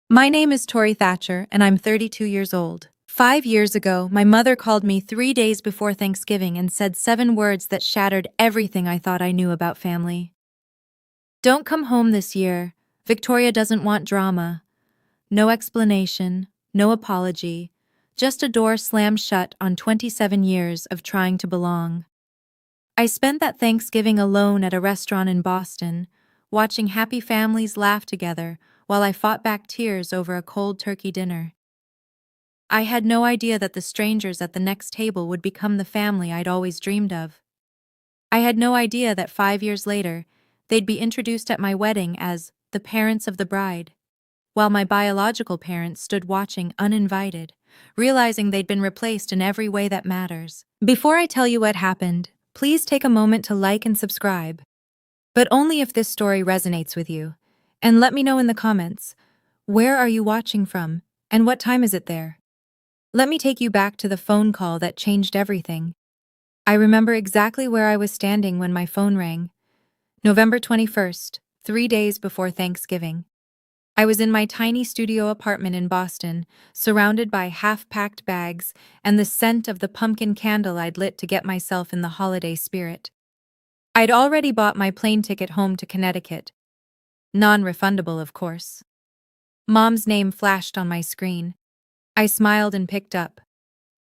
My name is Tori Thatcher, and I'm 32 years old. 5 years ago, my mother called me 3 days before Thanksgiving and said 7 words that shattered everything I thought I knew about family. Don't come home this year. Victoria doesn't want drama. No explanation, no apology, just a door slammed shut on 27 years of trying to belong. I spent that Thanksgiving alone at a restaurant in Boston, watching happy families laugh together while I fought back tears over a cold turkey dinner. I had no idea that the strangers at the next table would become the family I'd always dreamed of. I had no idea that 5 years later, they'd be introduced at my wedding as the parents of the bride, while my biological parents stood watching uninvited, realizing they'd been replaced in every way that matters. Before I tell you what happened, please take a moment to like and subscribe. But only if this story resonates with you. And let me know in the comments, where are you watching from, and what time is it there? Let me take you back to the phone call that changed everything. I remember exactly where I was standing when my phone rang. November 21st, 3 days before Thanksgiving. I was in my tiny studio apartment in Boston, surrounded by half-packed bags and the scent of the pumpkin candle I'd lit to get myself in the holiday spirit. I'd already bought my plane ticket home to Connecticut. Non-refundable, of course. Mom's name flashed on my screen. I smiled and picked up.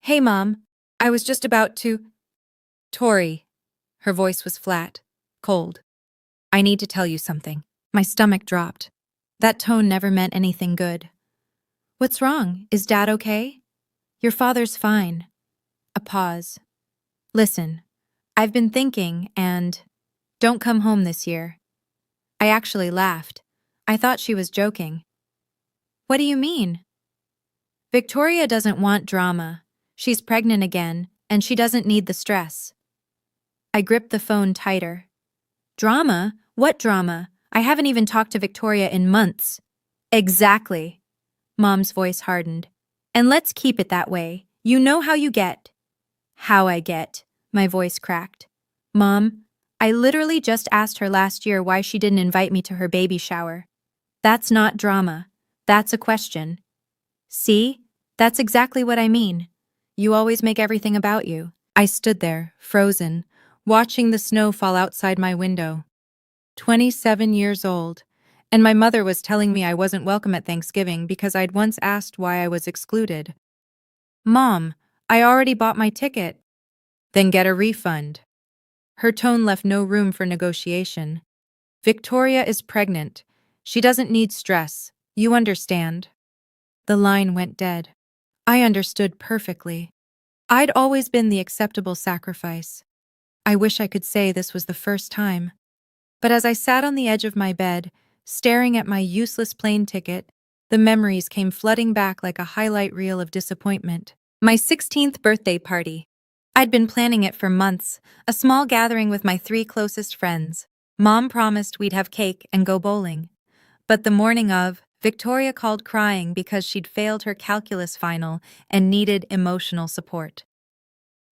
"Hey, Mom. I was just about to—" "Tori." Her voice was flat, cold. "I need to tell you something." My stomach dropped. That tone never meant anything good. "What's wrong? Is Dad okay?" "Your father's fine." A pause. "Listen, I've been thinking and don't come home this year." I actually laughed. I thought she was joking. "What do you mean?" "Victoria doesn't want drama. She's pregnant again, and she doesn't need the stress." I gripped the phone tighter. "Drama? What drama? I haven't even talked to Victoria in months." "Exactly." Mom's voice hardened. "And let's keep it that way. You know how you get." "How I get?" My voice cracked. "Mom, I literally just asked her last year why she didn't invite me to her baby shower. That's not drama. That's a question." "See? That's exactly what I mean. You always make everything about you." I stood there, frozen, watching the snow fall outside my window. 27 years old, and my mother was telling me I wasn't welcome at Thanksgiving because I'd once asked why I was excluded. "Mom, I already bought my ticket." "Then get a refund." Her tone left no room for negotiation. "Victoria is pregnant. She doesn't need stress. You understand." The line went dead. I understood perfectly. I'd always been the acceptable sacrifice. I wish I could say this was the first time. But as I sat on the edge of my bed, staring at my useless plane ticket, the memories came flooding back like a highlight reel of disappointment. My 16th birthday party. I'd been planning it for months, a small gathering with my 3 closest friends. Mom promised we'd have cake and go bowling. But the morning of, Victoria called crying because she'd failed her calculus final and needed emotional support.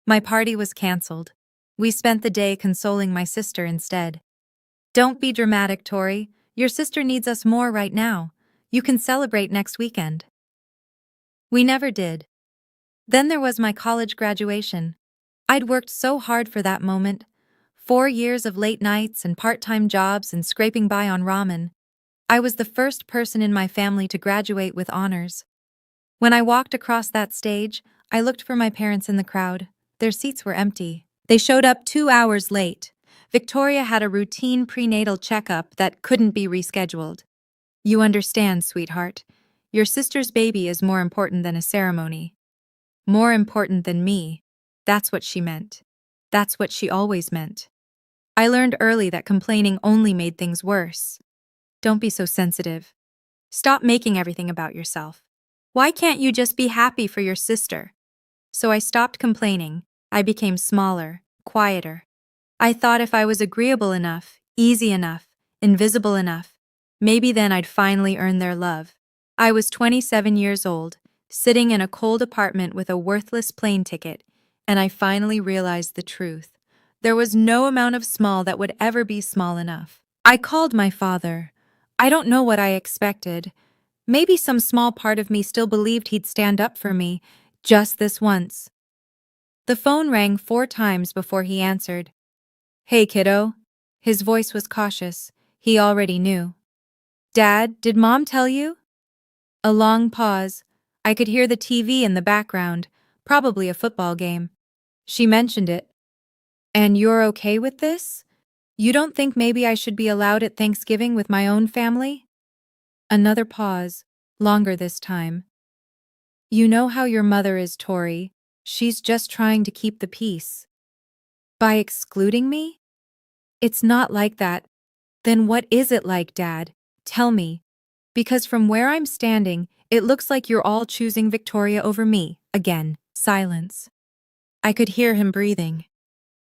My party was canceled. We spent the day consoling my sister instead. "Don't be dramatic, Tori. Your sister needs us more right now. You can celebrate next weekend." We never did. Then there was my college graduation. I'd worked so hard for that moment. 4 years of late nights and part-time jobs and scraping by on ramen. I was the first person in my family to graduate with honors. When I walked across that stage, I looked for my parents in the crowd. Their seats were empty. They showed up 2 hours late. Victoria had a routine prenatal checkup that couldn't be rescheduled. "You understand, sweetheart. Your sister's baby is more important than a ceremony. More important than me." That's what she meant. That's what she always meant. I learned early that complaining only made things worse. Don't be so sensitive. Stop making everything about yourself. Why can't you just be happy for your sister? So I stopped complaining. I became smaller, quieter. I thought if I was agreeable enough, easy enough, invisible enough, maybe then I'd finally earn their love. I was 27 years old, sitting in a cold apartment with a worthless plane ticket, and I finally realized the truth. There was no amount of small that would ever be small enough. I called my father. I don't know what I expected. Maybe some small part of me still believed he'd stand up for me, just this once. The phone rang 4 times before he answered. "Hey, kiddo." His voice was cautious. He already knew. "Dad, did Mom tell you?" A long pause. I could hear the TV in the background, probably a football game. "She mentioned it." "And you're okay with this? You don't think maybe I should be allowed at Thanksgiving with my own family?" Another pause, longer this time. "You know how your mother is, Tori. She's just trying to keep the peace." "By excluding me?" "It's not like that." "Then what is it like, Dad? Tell me. Because from where I'm standing, it looks like you're all choosing Victoria over me." Again, silence. I could hear him breathing.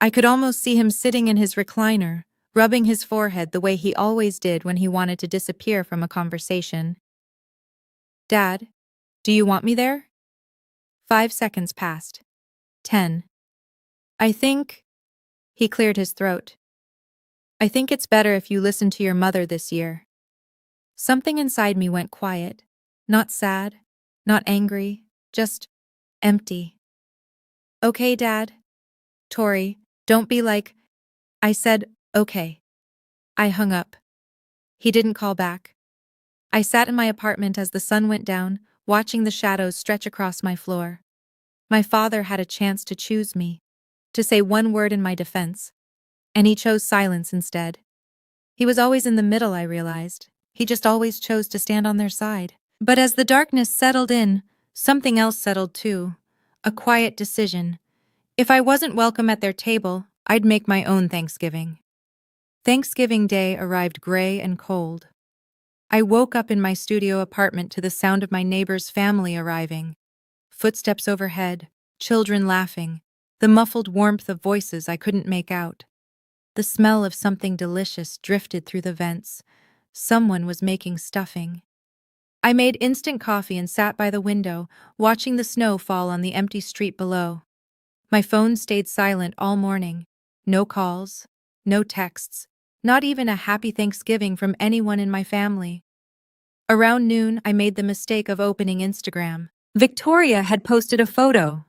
I could almost see him sitting in his recliner, rubbing his forehead the way he always did when he wanted to disappear from a conversation. "Dad, do you want me there?" 5 seconds passed. 10. I think... He cleared his throat. "I think it's better if you listen to your mother this year." Something inside me went quiet. Not sad, not angry, just empty. "Okay, Dad." "Tori, don't be like..." I said, "Okay." I hung up. He didn't call back. I sat in my apartment as the sun went down, watching the shadows stretch across my floor. My father had a chance to choose me, to say one word in my defense, and he chose silence instead. He was always in the middle, I realized. He just always chose to stand on their side. But as the darkness settled in, something else settled too. A quiet decision. If I wasn't welcome at their table, I'd make my own Thanksgiving. Thanksgiving Day arrived gray and cold. I woke up in my studio apartment to the sound of my neighbor's family arriving. Footsteps overhead, children laughing, the muffled warmth of voices I couldn't make out. The smell of something delicious drifted through the vents. Someone was making stuffing. I made instant coffee and sat by the window, watching the snow fall on the empty street below. My phone stayed silent all morning. No calls, no texts, not even a happy Thanksgiving from anyone in my family. Around noon, I made the mistake of opening Instagram. Victoria had posted a photo.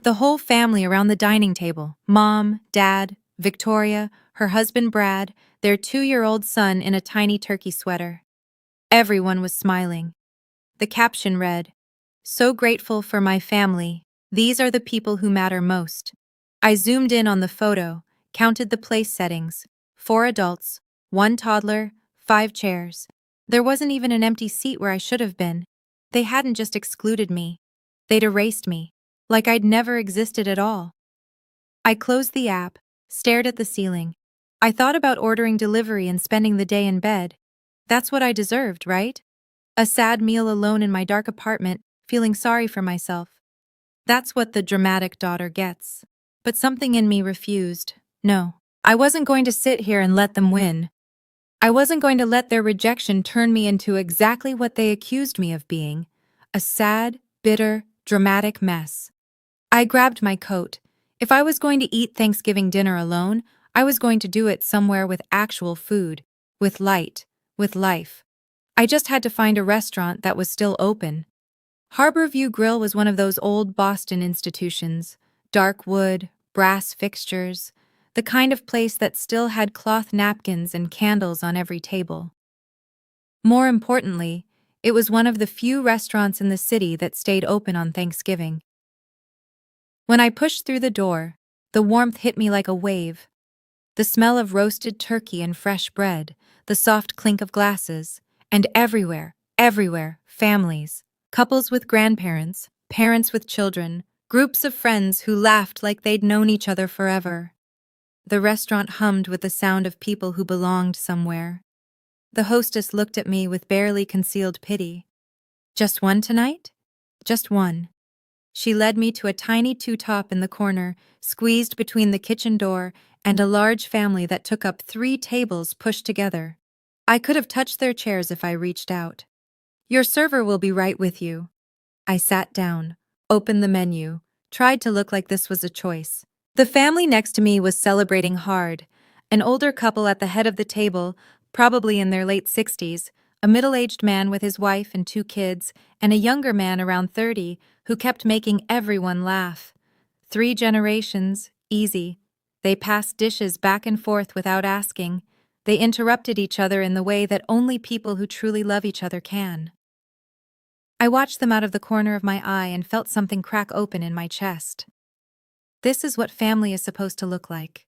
The whole family around the dining table, Mom, Dad, Victoria, her husband Brad, their 2-year-old son in a tiny turkey sweater. Everyone was smiling. The caption read, "So grateful for my family. These are the people who matter most." I zoomed in on the photo, counted the place settings. 4 adults, 1 toddler, 5 chairs. There wasn't even an empty seat where I should have been. They hadn't just excluded me. They'd erased me, like I'd never existed at all. I closed the app, stared at the ceiling. I thought about ordering delivery and spending the day in bed. That's what I deserved, right? A sad meal alone in my dark apartment, feeling sorry for myself. That's what the dramatic daughter gets. But something in me refused. No, I wasn't going to sit here and let them win. I wasn't going to let their rejection turn me into exactly what they accused me of being, a sad, bitter, dramatic mess. I grabbed my coat. If I was going to eat Thanksgiving dinner alone, I was going to do it somewhere with actual food, with light, with life. I just had to find a restaurant that was still open. Harborview Grill was one of those old Boston institutions, dark wood, brass fixtures, the kind of place that still had cloth napkins and candles on every table. More importantly, it was one of the few restaurants in the city that stayed open on Thanksgiving. When I pushed through the door, the warmth hit me like a wave. The smell of roasted turkey and fresh bread, the soft clink of glasses, and everywhere, families. Couples with grandparents, parents with children, groups of friends who laughed like they'd known each other forever. The restaurant hummed with the sound of people who belonged somewhere. The hostess looked at me with barely concealed pity. "Just one tonight?" "Just one." She led me to a tiny two-top in the corner, squeezed between the kitchen door and a large family that took up 3 tables pushed together. I could have touched their chairs if I reached out. "Your server will be right with you." I sat down, opened the menu, tried to look like this was a choice. The family next to me was celebrating hard. An older couple at the head of the table, probably in their late 60s, a middle-aged man with his wife and 2 kids, and a younger man around 30 who kept making everyone laugh. 3 generations, easy. They passed dishes back and forth without asking. They interrupted each other in the way that only people who truly love each other can. I watched them out of the corner of my eye and felt something crack open in my chest. This is what family is supposed to look like.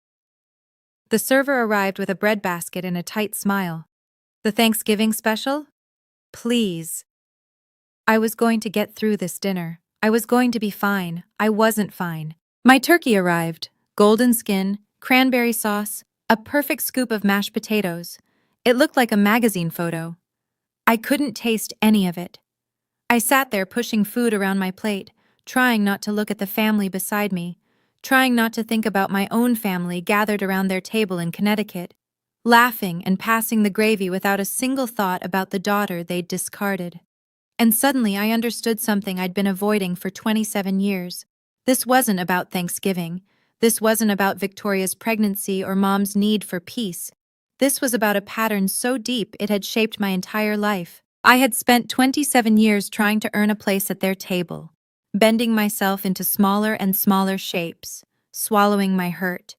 The server arrived with a bread basket and a tight smile. The Thanksgiving special? Please. I was going to get through this dinner. I was going to be fine. I wasn't fine. My turkey arrived. Golden skin, cranberry sauce, a perfect scoop of mashed potatoes. It looked like a magazine photo. I couldn't taste any of it. I sat there pushing food around my plate, trying not to look at the family beside me, trying not to think about my own family gathered around their table in Connecticut, laughing and passing the gravy without a single thought about the daughter they'd discarded. And suddenly I understood something I'd been avoiding for 27 years. This wasn't about Thanksgiving. This wasn't about Victoria's pregnancy or Mom's need for peace. This was about a pattern so deep it had shaped my entire life. I had spent 27 years trying to earn a place at their table, bending myself into smaller and smaller shapes, swallowing my hurt,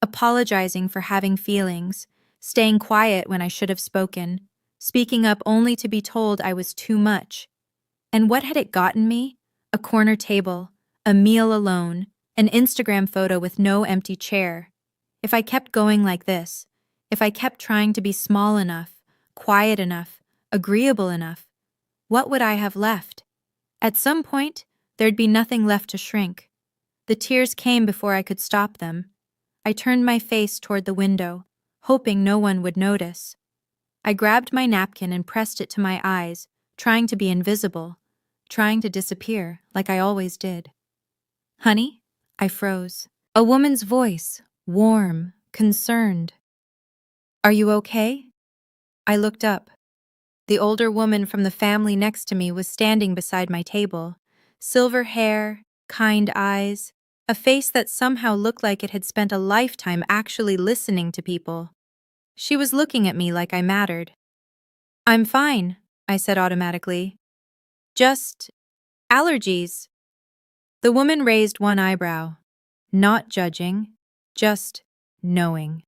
apologizing for having feelings, staying quiet when I should have spoken, speaking up only to be told I was too much. And what had it gotten me? A corner table, a meal alone, an Instagram photo with no empty chair. If I kept going like this, if I kept trying to be small enough, quiet enough, agreeable enough, what would I have left? At some point, there'd be nothing left to shrink. The tears came before I could stop them. I turned my face toward the window, hoping no one would notice. I grabbed my napkin and pressed it to my eyes, trying to be invisible, trying to disappear like I always did. Honey? I froze. A woman's voice, warm, concerned. Are you okay? I looked up. The older woman from the family next to me was standing beside my table. Silver hair, kind eyes, a face that somehow looked like it had spent a lifetime actually listening to people. She was looking at me like I mattered. I'm fine, I said automatically. Just allergies. The woman raised one eyebrow. Not judging, just knowing.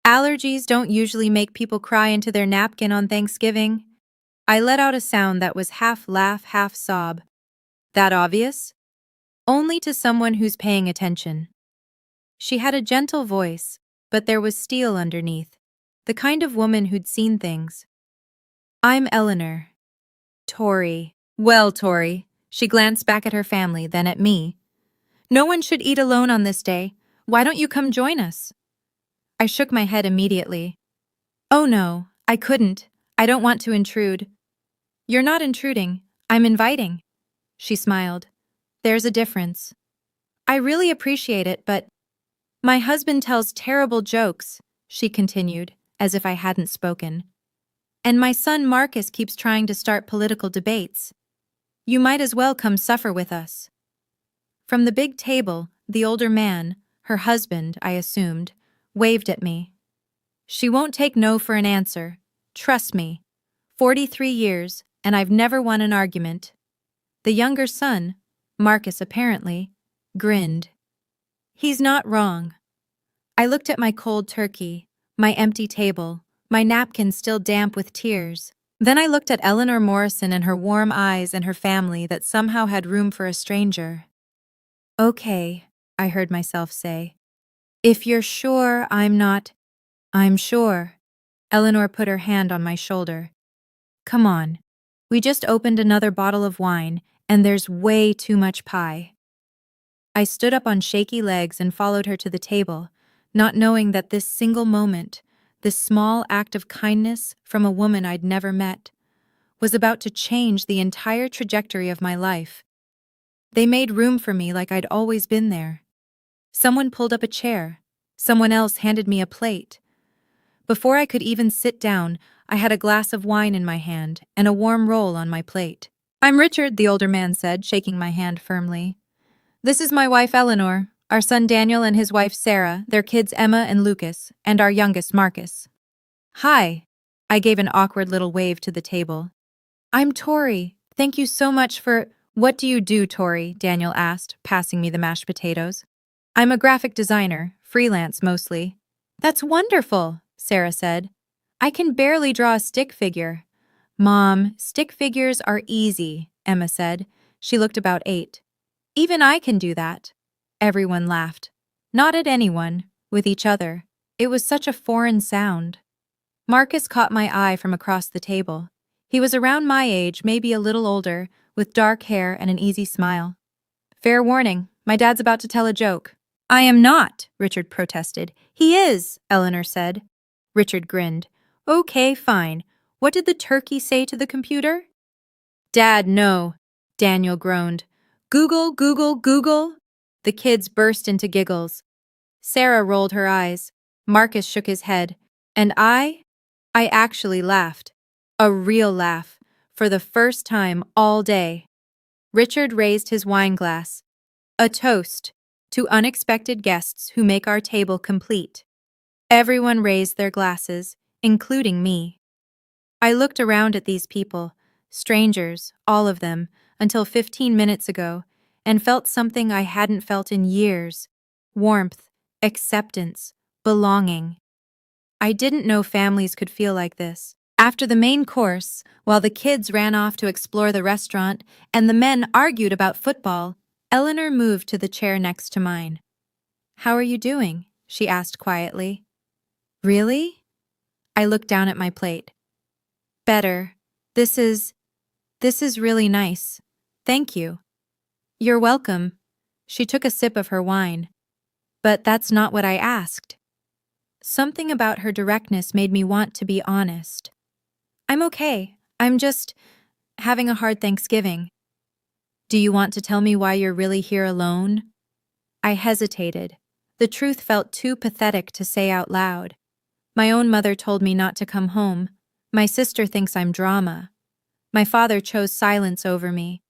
Allergies don't usually make people cry into their napkin on Thanksgiving. I let out a sound that was half laugh, half sob. That obvious? Only to someone who's paying attention. She had a gentle voice, but there was steel underneath, the kind of woman who'd seen things. I'm Eleanor. Tori. Well, Tori. She glanced back at her family, then at me. No one should eat alone on this day. Why don't you come join us? I shook my head immediately. Oh no, I couldn't. I don't want to intrude. You're not intruding. I'm inviting. She smiled. There's a difference. I really appreciate it, but my husband tells terrible jokes, she continued, as if I hadn't spoken. And my son Marcus keeps trying to start political debates. You might as well come suffer with us. From the big table, the older man, her husband, I assumed, waved at me. She won't take no for an answer. Trust me. 43 years, and I've never won an argument. The younger son, Marcus apparently, grinned. He's not wrong. I looked at my cold turkey, my empty table, my napkin still damp with tears. Then I looked at Eleanor Morrison and her warm eyes and her family that somehow had room for a stranger. Okay, I heard myself say. If you're sure I'm not, I'm sure. Eleanor put her hand on my shoulder. Come on. We just opened another bottle of wine, and there's way too much pie. I stood up on shaky legs and followed her to the table, not knowing that this single moment, this small act of kindness from a woman I'd never met, was about to change the entire trajectory of my life. They made room for me like I'd always been there. Someone pulled up a chair. Someone else handed me a plate. Before I could even sit down, I had a glass of wine in my hand and a warm roll on my plate. I'm Richard, the older man said, shaking my hand firmly. This is my wife Eleanor, our son Daniel and his wife Sarah, their kids Emma and Lucas, and our youngest Marcus. Hi. I gave an awkward little wave to the table. I'm Tori. Thank you so much for— What do you do, Tori? Daniel asked, passing me the mashed potatoes. I'm a graphic designer, freelance mostly. That's wonderful, Sarah said. I can barely draw a stick figure. Mom, stick figures are easy, Emma said. She looked about 8. Even I can do that. Everyone laughed. Not at anyone, with each other. It was such a foreign sound. Marcus caught my eye from across the table. He was around my age, maybe a little older, with dark hair and an easy smile. Fair warning, my dad's about to tell a joke. I am not, Richard protested. He is, Eleanor said. Richard grinned. Okay, fine. What did the turkey say to the computer? Dad, no, Daniel groaned. Google, Google, Google. The kids burst into giggles. Sarah rolled her eyes. Marcus shook his head. And I actually laughed. A real laugh. For the first time all day. Richard raised his wine glass. A toast to unexpected guests who make our table complete. Everyone raised their glasses, including me. I looked around at these people, strangers, all of them, until 15 minutes ago, and felt something I hadn't felt in years. Warmth, acceptance, belonging. I didn't know families could feel like this. After the main course, while the kids ran off to explore the restaurant and the men argued about football, Eleanor moved to the chair next to mine. How are you doing? She asked quietly. Really? I looked down at my plate. Better. This is really nice. Thank you. You're welcome. She took a sip of her wine. But that's not what I asked. Something about her directness made me want to be honest. I'm okay. I'm just having a hard Thanksgiving. Do you want to tell me why you're really here alone? I hesitated. The truth felt too pathetic to say out loud. My own mother told me not to come home. My sister thinks I'm drama. My father chose silence over me.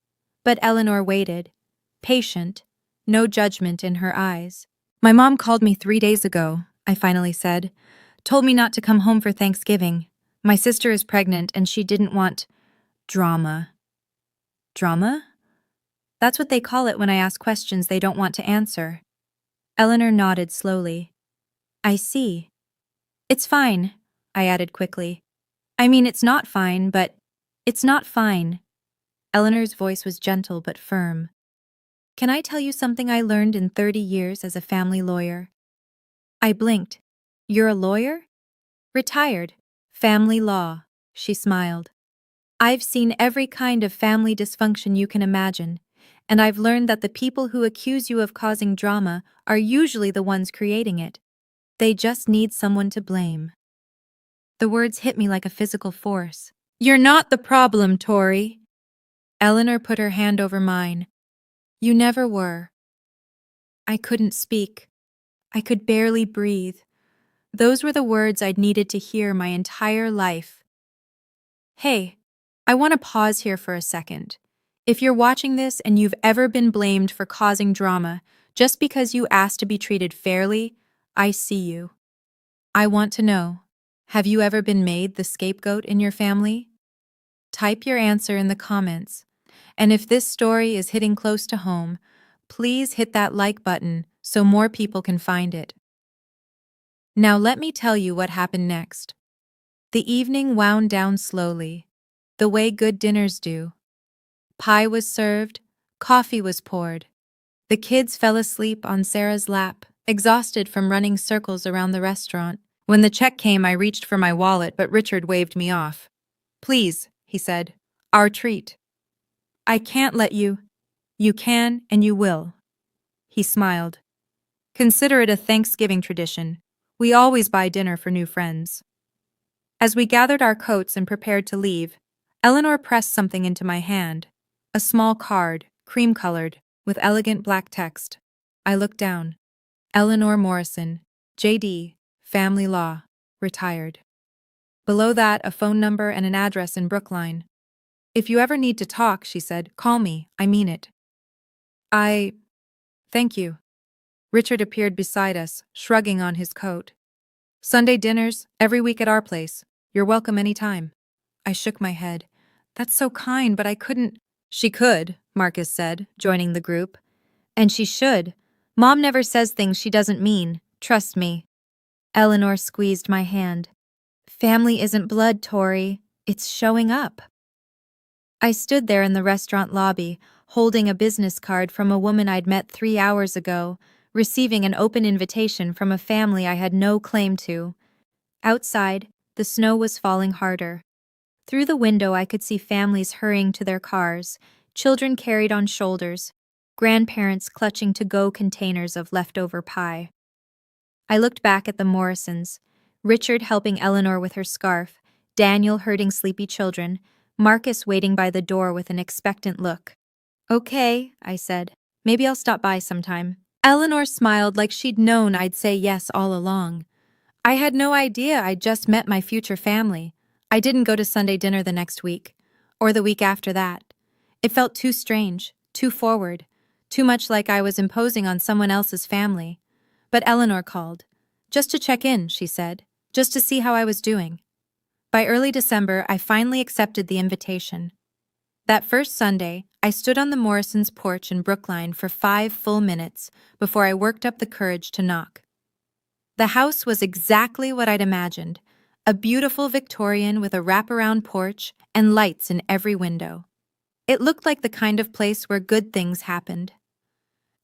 But Eleanor waited, patient, no judgment in her eyes. My mom called me 3 days ago, I finally said. Told me not to come home for Thanksgiving. My sister is pregnant and she didn't want drama. Drama? That's what they call it when I ask questions they don't want to answer. Eleanor nodded slowly. I see. It's fine, I added quickly. I mean, it's not fine, but it's not fine. Eleanor's voice was gentle but firm. Can I tell you something I learned in 30 years as a family lawyer? I blinked. You're a lawyer? Retired. Family law, she smiled. I've seen every kind of family dysfunction you can imagine, and I've learned that the people who accuse you of causing drama are usually the ones creating it. They just need someone to blame. The words hit me like a physical force. You're not the problem, Tori. Eleanor put her hand over mine. You never were. I couldn't speak. I could barely breathe. Those were the words I'd needed to hear my entire life. Hey, I want to pause here for a second. If you're watching this and you've ever been blamed for causing drama just because you asked to be treated fairly, I see you. I want to know, have you ever been made the scapegoat in your family? Type your answer in the comments. And if this story is hitting close to home, please hit that like button so more people can find it. Now let me tell you what happened next. The evening wound down slowly, the way good dinners do. Pie was served, coffee was poured. The kids fell asleep on Sarah's lap, exhausted from running circles around the restaurant. When the check came, I reached for my wallet, but Richard waved me off. Please, he said, our treat. I can't let you. You can and you will. He smiled. Consider it a Thanksgiving tradition. We always buy dinner for new friends. As we gathered our coats and prepared to leave, Eleanor pressed something into my hand. A small card, cream-colored, with elegant black text. I looked down. Eleanor Morrison, J.D., Family Law, Retired. Below that, a phone number and an address in Brookline. If you ever need to talk, she said, call me, I mean it. Thank you. Richard appeared beside us, shrugging on his coat. Sunday dinners, every week at our place. You're welcome anytime. I shook my head. That's so kind, but I couldn't. She could, Marcus said, joining the group. And she should. Mom never says things she doesn't mean. Trust me. Eleanor squeezed my hand. Family isn't blood, Tori. It's showing up. I stood there in the restaurant lobby, holding a business card from a woman I'd met 3 hours ago, receiving an open invitation from a family I had no claim to. Outside, the snow was falling harder. Through the window, I could see families hurrying to their cars, children carried on shoulders, grandparents clutching to-go containers of leftover pie. I looked back at the Morrisons, Richard helping Eleanor with her scarf, Daniel herding sleepy children, Marcus waiting by the door with an expectant look. Okay, I said. Maybe I'll stop by sometime. Eleanor smiled like she'd known I'd say yes all along. I had no idea I'd just met my future family. I didn't go to Sunday dinner the next week, or the week after that. It felt too strange, too forward, too much like I was imposing on someone else's family. But Eleanor called. Just to check in, she said, just to see how I was doing. By early December, I finally accepted the invitation. That first Sunday, I stood on the Morrisons' porch in Brookline for 5 full minutes before I worked up the courage to knock. The house was exactly what I'd imagined, a beautiful Victorian with a wraparound porch and lights in every window. It looked like the kind of place where good things happened.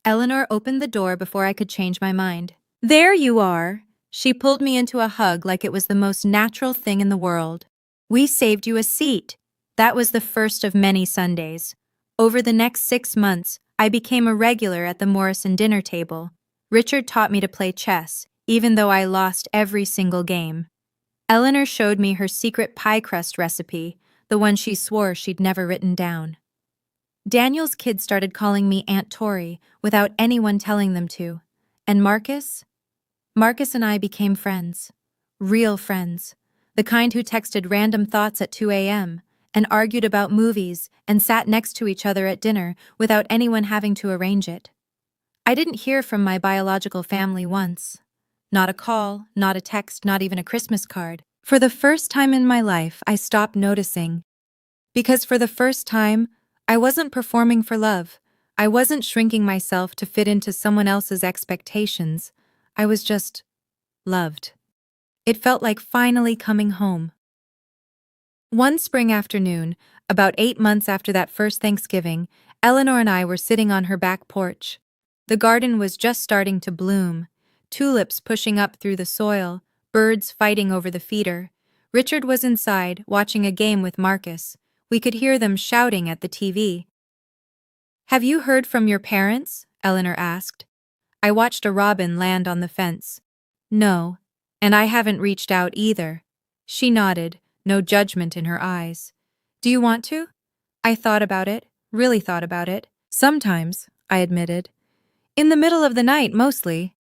Eleanor opened the door before I could change my mind. There you are! She pulled me into a hug like it was the most natural thing in the world. We saved you a seat. That was the first of many Sundays. Over the next 6 months, I became a regular at the Morrison dinner table. Richard taught me to play chess, even though I lost every single game. Eleanor showed me her secret pie crust recipe, the one she swore she'd never written down. Daniel's kids started calling me Aunt Tori without anyone telling them to. And Marcus and I became friends. Real friends. The kind who texted random thoughts at 2 a.m. and argued about movies and sat next to each other at dinner without anyone having to arrange it. I didn't hear from my biological family once. Not a call, not a text, not even a Christmas card. For the first time in my life, I stopped noticing. Because for the first time, I wasn't performing for love. I wasn't shrinking myself to fit into someone else's expectations. I was just loved. It felt like finally coming home. One spring afternoon, about 8 months after that first Thanksgiving, Eleanor and I were sitting on her back porch. The garden was just starting to bloom, tulips pushing up through the soil, birds fighting over the feeder. Richard was inside, watching a game with Marcus. We could hear them shouting at the TV. Have you heard from your parents? Eleanor asked. I watched a robin land on the fence. No, and I haven't reached out either. She nodded, no judgment in her eyes. Do you want to? I thought about it, really thought about it. Sometimes, I admitted. In the middle of the night, mostly.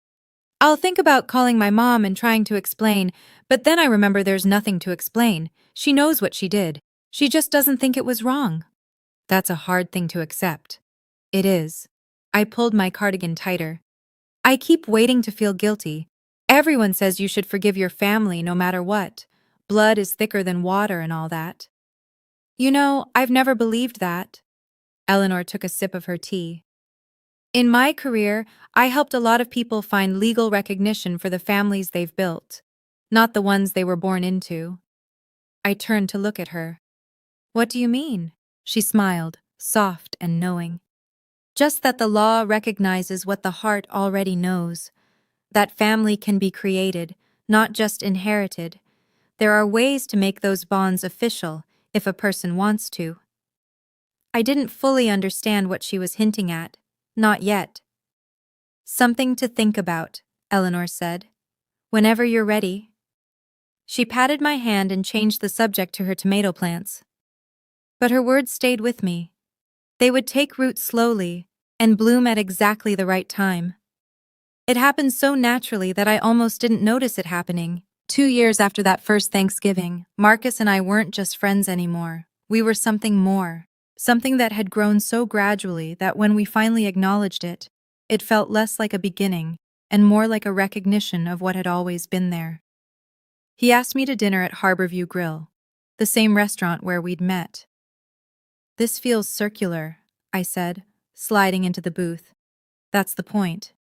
I'll think about calling my mom and trying to explain, but then I remember there's nothing to explain. She knows what she did. She just doesn't think it was wrong. That's a hard thing to accept. It is. I pulled my cardigan tighter. I keep waiting to feel guilty. Everyone says you should forgive your family no matter what. Blood is thicker than water and all that. You know, I've never believed that. Eleanor took a sip of her tea. In my career, I helped a lot of people find legal recognition for the families they've built, not the ones they were born into. I turned to look at her. What do you mean? She smiled, soft and knowing. Just that the law recognizes what the heart already knows. That family can be created, not just inherited. There are ways to make those bonds official, if a person wants to. I didn't fully understand what she was hinting at. Not yet. Something to think about, Eleanor said. Whenever you're ready. She patted my hand and changed the subject to her tomato plants. But her words stayed with me. They would take root slowly and bloom at exactly the right time. It happened so naturally that I almost didn't notice it happening. 2 years after that first Thanksgiving, Marcus and I weren't just friends anymore. We were something more. Something that had grown so gradually that when we finally acknowledged it, it felt less like a beginning and more like a recognition of what had always been there. He asked me to dinner at Harborview Grill, the same restaurant where we'd met. This feels circular, I said, sliding into the booth. That's the point.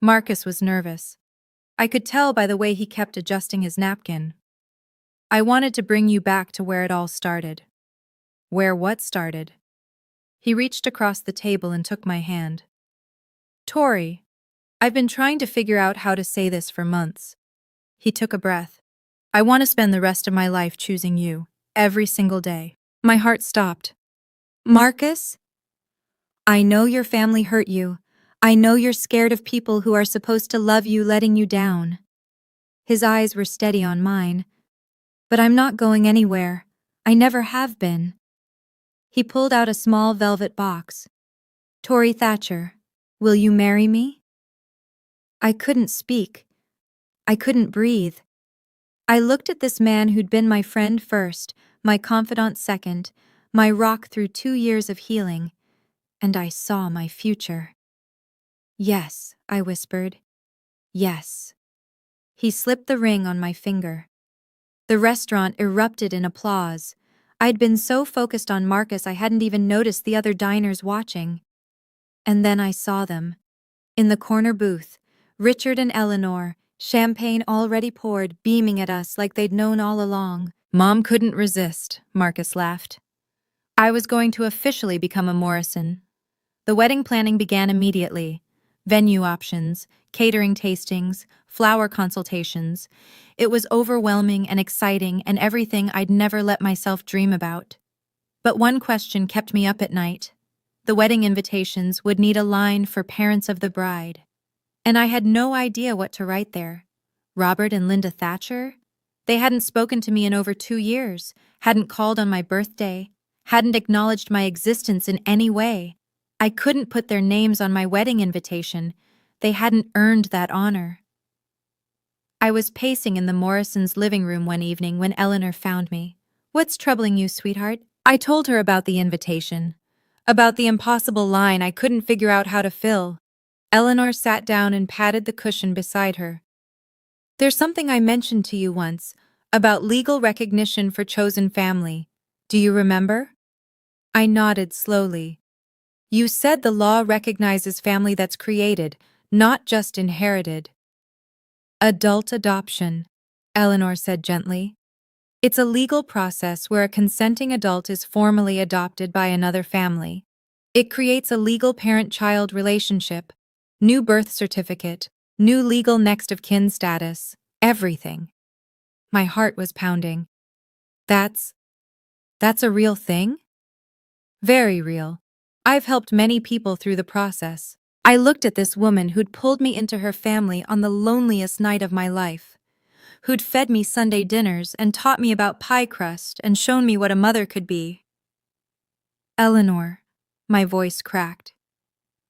Marcus was nervous. I could tell by the way he kept adjusting his napkin. I wanted to bring you back to where it all started. Where what started? He reached across the table and took my hand. Tori, I've been trying to figure out how to say this for months. He took a breath. I want to spend the rest of my life choosing you, every single day. My heart stopped. Marcus? I know your family hurt you. I know you're scared of people who are supposed to love you letting you down. His eyes were steady on mine. But I'm not going anywhere. I never have been. He pulled out a small velvet box. Tori Thatcher, will you marry me? I couldn't speak. I couldn't breathe. I looked at this man who'd been my friend first, my confidant second, my rock through 2 years of healing, and I saw my future. Yes, I whispered. Yes. He slipped the ring on my finger. The restaurant erupted in applause. I'd been so focused on Marcus I hadn't even noticed the other diners watching. And then I saw them. In the corner booth, Richard and Eleanor, champagne already poured, beaming at us like they'd known all along. Mom couldn't resist, Marcus laughed. I was going to officially become a Morrison. The wedding planning began immediately. Venue options, catering tastings, flower consultations. It was overwhelming and exciting and everything I'd never let myself dream about. But one question kept me up at night. The wedding invitations would need a line for parents of the bride. And I had no idea what to write there. Robert and Linda Thatcher? They hadn't spoken to me in over 2 years, hadn't called on my birthday, hadn't acknowledged my existence in any way. I couldn't put their names on my wedding invitation. They hadn't earned that honor. I was pacing in the Morrisons' living room one evening when Eleanor found me. What's troubling you, sweetheart? I told her about the invitation, about the impossible line I couldn't figure out how to fill. Eleanor sat down and patted the cushion beside her. There's something I mentioned to you once, about legal recognition for chosen family. Do you remember? I nodded slowly. You said the law recognizes family that's created, not just inherited. Adult adoption, Eleanor said gently. It's a legal process where a consenting adult is formally adopted by another family. It creates a legal parent-child relationship, new birth certificate, new legal next of kin status, everything. My heart was pounding. That's a real thing? Very real. I've helped many people through the process. I looked at this woman who'd pulled me into her family on the loneliest night of my life, who'd fed me Sunday dinners and taught me about pie crust and shown me what a mother could be. Eleanor, my voice cracked.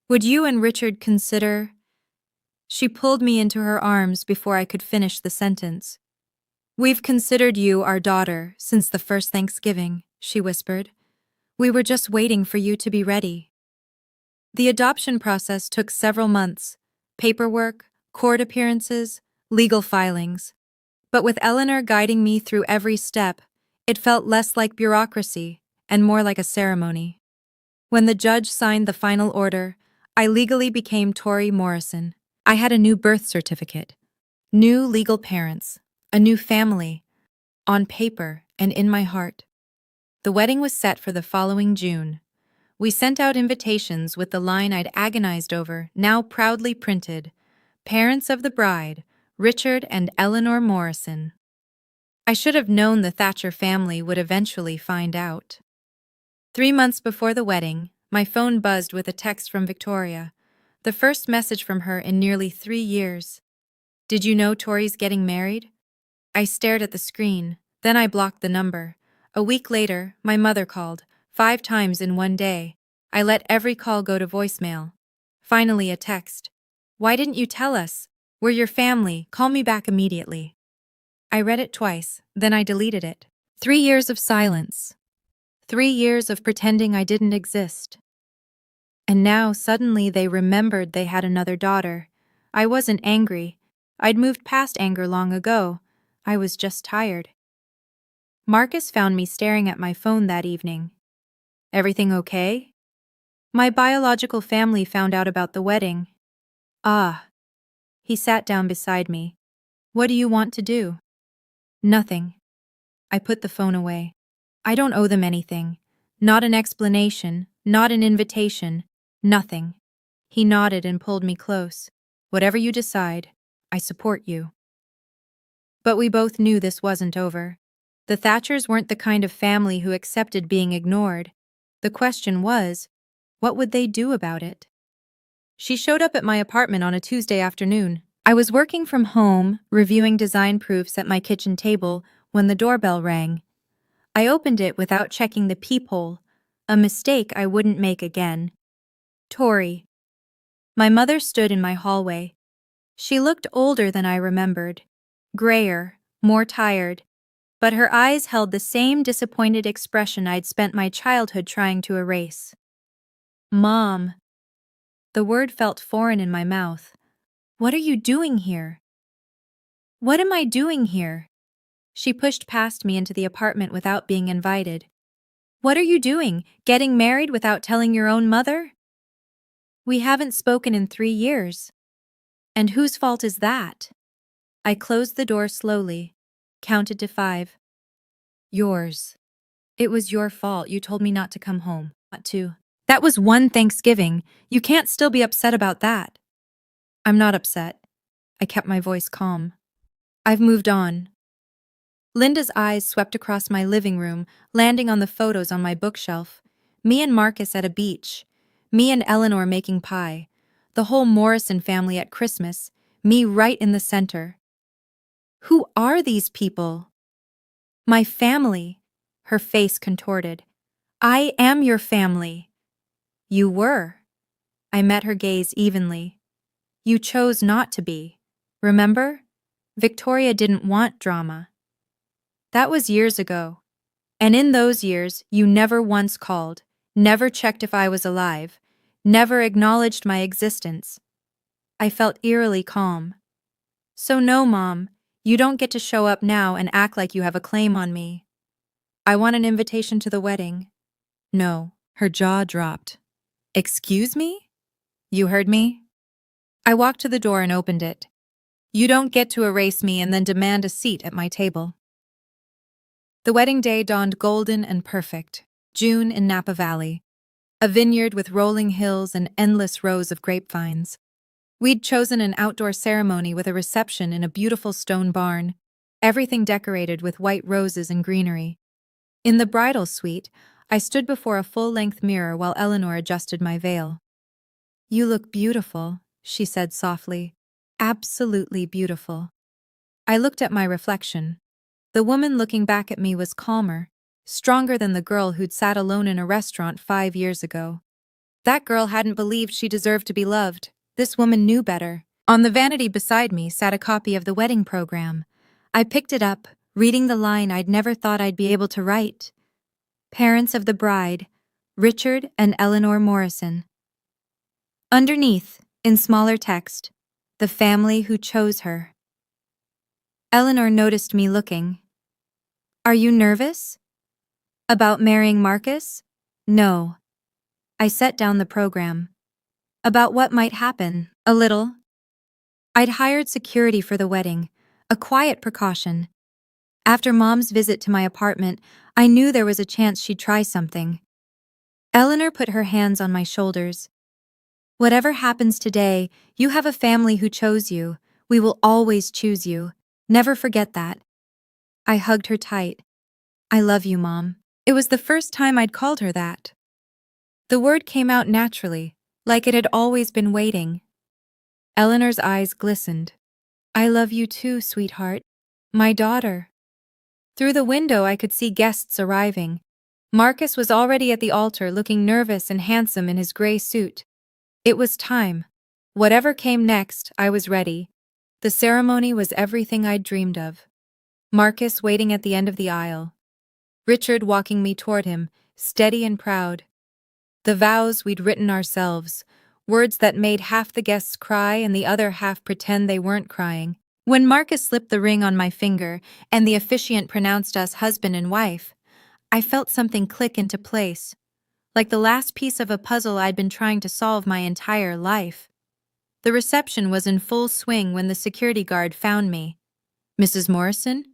Would you and Richard consider... She pulled me into her arms before I could finish the sentence. We've considered you our daughter since the first Thanksgiving, she whispered. We were just waiting for you to be ready. The adoption process took several months. Paperwork, court appearances, legal filings. But with Eleanor guiding me through every step, it felt less like bureaucracy and more like a ceremony. When the judge signed the final order, I legally became Tori Morrison. I had a new birth certificate, new legal parents, a new family, on paper and in my heart. The wedding was set for the following June. We sent out invitations with the line I'd agonized over, now proudly printed, Parents of the bride, Richard and Eleanor Morrison. I should have known the Thatcher family would eventually find out. 3 months before the wedding, my phone buzzed with a text from Victoria, the first message from her in nearly 3 years. Did you know Tori's getting married? I stared at the screen, then I blocked the number. A week later, my mother called, 5 times in one day. I let every call go to voicemail. Finally, a text. Why didn't you tell us? We're your family. Call me back immediately. I read it twice, then I deleted it. 3 years of silence. 3 years of pretending I didn't exist. And now suddenly they remembered they had another daughter. I wasn't angry. I'd moved past anger long ago. I was just tired. Marcus found me staring at my phone that evening. Everything okay? My biological family found out about the wedding. Ah. He sat down beside me. What do you want to do? Nothing. I put the phone away. I don't owe them anything. Not an explanation, not an invitation, nothing. He nodded and pulled me close. Whatever you decide, I support you. But we both knew this wasn't over. The Thatchers weren't the kind of family who accepted being ignored. The question was, what would they do about it? She showed up at my apartment on a Tuesday afternoon. I was working from home, reviewing design proofs at my kitchen table, when the doorbell rang. I opened it without checking the peephole, a mistake I wouldn't make again. Tori. My mother stood in my hallway. She looked older than I remembered, grayer, more tired, but her eyes held the same disappointed expression I'd spent my childhood trying to erase. Mom. The word felt foreign in my mouth. What are you doing here? What am I doing here? She pushed past me into the apartment without being invited. What are you doing, getting married without telling your own mother? We haven't spoken in 3 years. And whose fault is that? I closed the door slowly, counted to 5. Yours. It was your fault. You told me not to come home. Not to. That was one Thanksgiving. You can't still be upset about that. I'm not upset. I kept my voice calm. I've moved on. Linda's eyes swept across my living room, landing on the photos on my bookshelf. Me and Marcus at a beach. Me and Eleanor making pie. The whole Morrison family at Christmas. Me right in the center. Who are these people? My family. Her face contorted. I am your family. You were. I met her gaze evenly. You chose not to be. Remember? Victoria didn't want drama. That was years ago. And in those years, you never once called, never checked if I was alive, never acknowledged my existence. I felt eerily calm. So no, Mom, you don't get to show up now and act like you have a claim on me. I want an invitation to the wedding. No, her jaw dropped. Excuse me? You heard me? I walked to the door and opened it. You don't get to erase me and then demand a seat at my table. The wedding day dawned golden and perfect. June in Napa Valley. A vineyard with rolling hills and endless rows of grapevines. We'd chosen an outdoor ceremony with a reception in a beautiful stone barn, everything decorated with white roses and greenery. In the bridal suite, I stood before a full-length mirror while Eleanor adjusted my veil. You look beautiful, she said softly. Absolutely beautiful. I looked at my reflection. The woman looking back at me was calmer, stronger than the girl who'd sat alone in a restaurant 5 years ago. That girl hadn't believed she deserved to be loved. This woman knew better. On the vanity beside me sat a copy of the wedding program. I picked it up, reading the line I'd never thought I'd be able to write. Parents of the bride, Richard and Eleanor Morrison. Underneath, in smaller text, the family who chose her. Eleanor noticed me looking. Are you nervous? About marrying Marcus? No. I set down the program. About what might happen, a little. I'd hired security for the wedding, a quiet precaution. After Mom's visit to my apartment, I knew there was a chance she'd try something. Eleanor put her hands on my shoulders. Whatever happens today, you have a family who chose you. We will always choose you. Never forget that. I hugged her tight. I love you, Mom. It was the first time I'd called her that. The word came out naturally, like it had always been waiting. Eleanor's eyes glistened. I love you too, sweetheart. My daughter. Through the window I could see guests arriving. Marcus was already at the altar, looking nervous and handsome in his gray suit. It was time. Whatever came next, I was ready. The ceremony was everything I'd dreamed of. Marcus waiting at the end of the aisle. Richard walking me toward him, steady and proud. The vows we'd written ourselves, words that made half the guests cry and the other half pretend they weren't crying. When Marcus slipped the ring on my finger and the officiant pronounced us husband and wife, I felt something click into place, like the last piece of a puzzle I'd been trying to solve my entire life. The reception was in full swing when the security guard found me. "Mrs. Morrison?"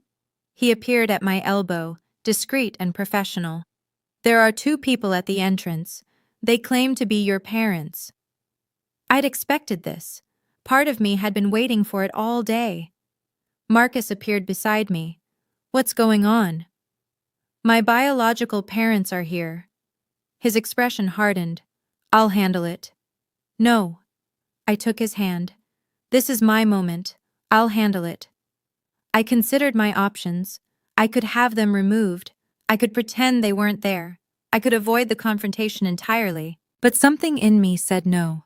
He appeared at my elbow, discreet and professional. "There are two people at the entrance. They claim to be your parents." I'd expected this. Part of me had been waiting for it all day. Marcus appeared beside me. "What's going on?" "My biological parents are here." His expression hardened. "I'll handle it." "No." I took his hand. "This is my moment. I'll handle it." I considered my options. I could have them removed. I could pretend they weren't there. I could avoid the confrontation entirely. But something in me said no.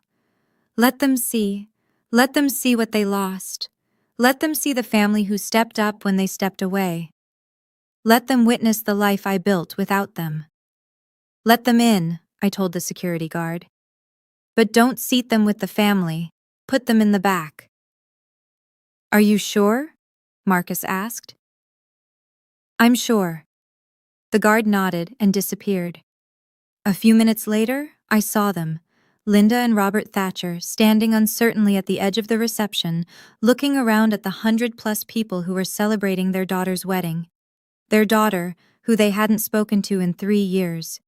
Let them see. Let them see what they lost. Let them see the family who stepped up when they stepped away. Let them witness the life I built without them. "Let them in," I told the security guard. "But don't seat them with the family. Put them in the back." "Are you sure?" Marcus asked. "I'm sure." The guard nodded and disappeared. A few minutes later, I saw them, Linda and Robert Thatcher, standing uncertainly at the edge of the reception, looking around at the 100+ people who were celebrating their daughter's wedding. Their daughter, who they hadn't spoken to in 3 years.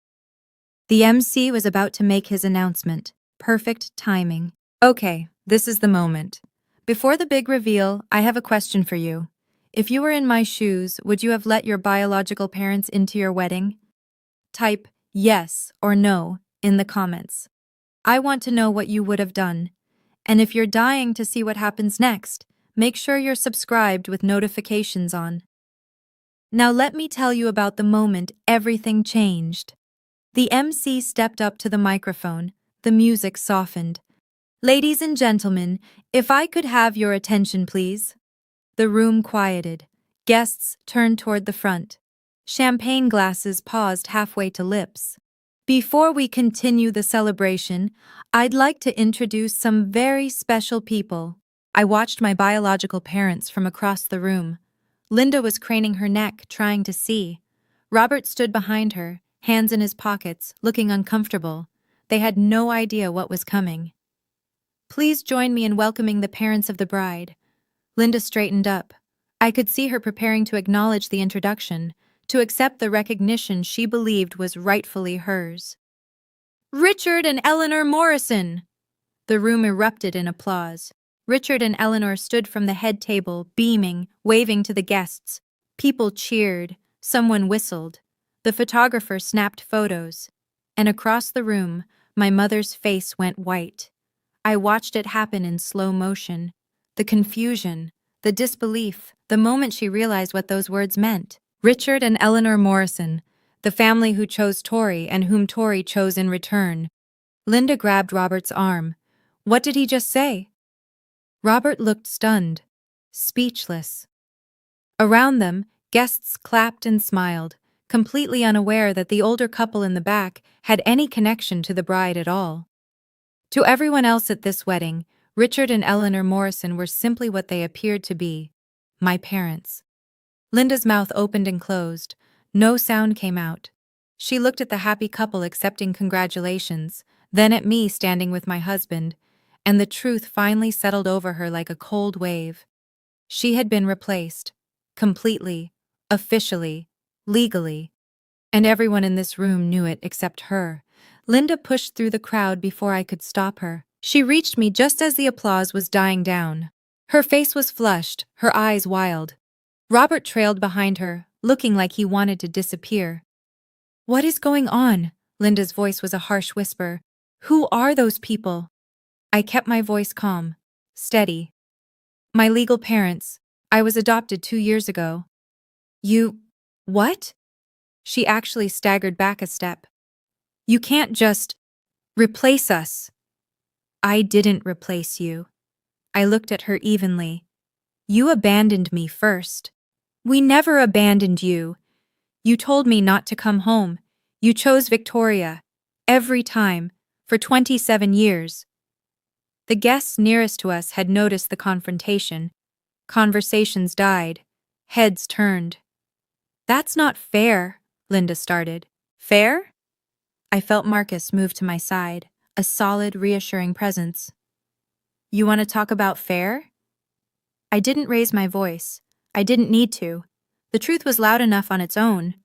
The MC was about to make his announcement. Perfect timing. "Okay, this is the moment. Before the big reveal, I have a question for you. If you were in my shoes, would you have let your biological parents into your wedding?" Type yes or no in the comments. I want to know what you would have done. And if you're dying to see what happens next, make sure you're subscribed with notifications on. Now let me tell you about the moment everything changed. The MC stepped up to the microphone. The music softened. "Ladies and gentlemen, if I could have your attention, please." The room quieted. Guests turned toward the front. Champagne glasses paused halfway to lips. "Before we continue the celebration, I'd like to introduce some very special people." I watched my biological parents from across the room. Linda was craning her neck, trying to see. Robert stood behind her, hands in his pockets, looking uncomfortable. They had no idea what was coming. "Please join me in welcoming the parents of the bride." Linda straightened up. I could see her preparing to acknowledge the introduction, to accept the recognition she believed was rightfully hers. "Richard and Eleanor Morrison!" The room erupted in applause. Richard and Eleanor stood from the head table, beaming, waving to the guests. People cheered. Someone whistled. The photographer snapped photos. And across the room, my mother's face went white. I watched it happen in slow motion. The confusion, the disbelief, the moment she realized what those words meant. Richard and Eleanor Morrison, the family who chose Tori and whom Tori chose in return. Linda grabbed Robert's arm. "What did he just say?" Robert looked stunned, speechless. Around them, guests clapped and smiled, completely unaware that the older couple in the back had any connection to the bride at all. To everyone else at this wedding, Richard and Eleanor Morrison were simply what they appeared to be, my parents. Linda's mouth opened and closed. No sound came out. She looked at the happy couple accepting congratulations, then at me standing with my husband, and the truth finally settled over her like a cold wave. She had been replaced. Completely. Officially. Legally. And everyone in this room knew it except her. Linda pushed through the crowd before I could stop her. She reached me just as the applause was dying down. Her face was flushed, her eyes wild. Robert trailed behind her, looking like he wanted to disappear. "What is going on?" Linda's voice was a harsh whisper. "Who are those people?" I kept my voice calm, steady. "My legal parents. I was adopted 2 years ago." "You... what?" She actually staggered back a step. "You can't just... replace us." "I didn't replace you." I looked at her evenly. "You abandoned me first." "We never abandoned you. You told me not to come home. You chose Victoria. Every time. For 27 years. The guests nearest to us had noticed the confrontation. Conversations died. Heads turned. That's not fair, Linda started. Fair? I felt Marcus move to my side, a solid, reassuring presence. You want to talk about fair? I didn't raise my voice. I didn't need to. The truth was loud enough on its own.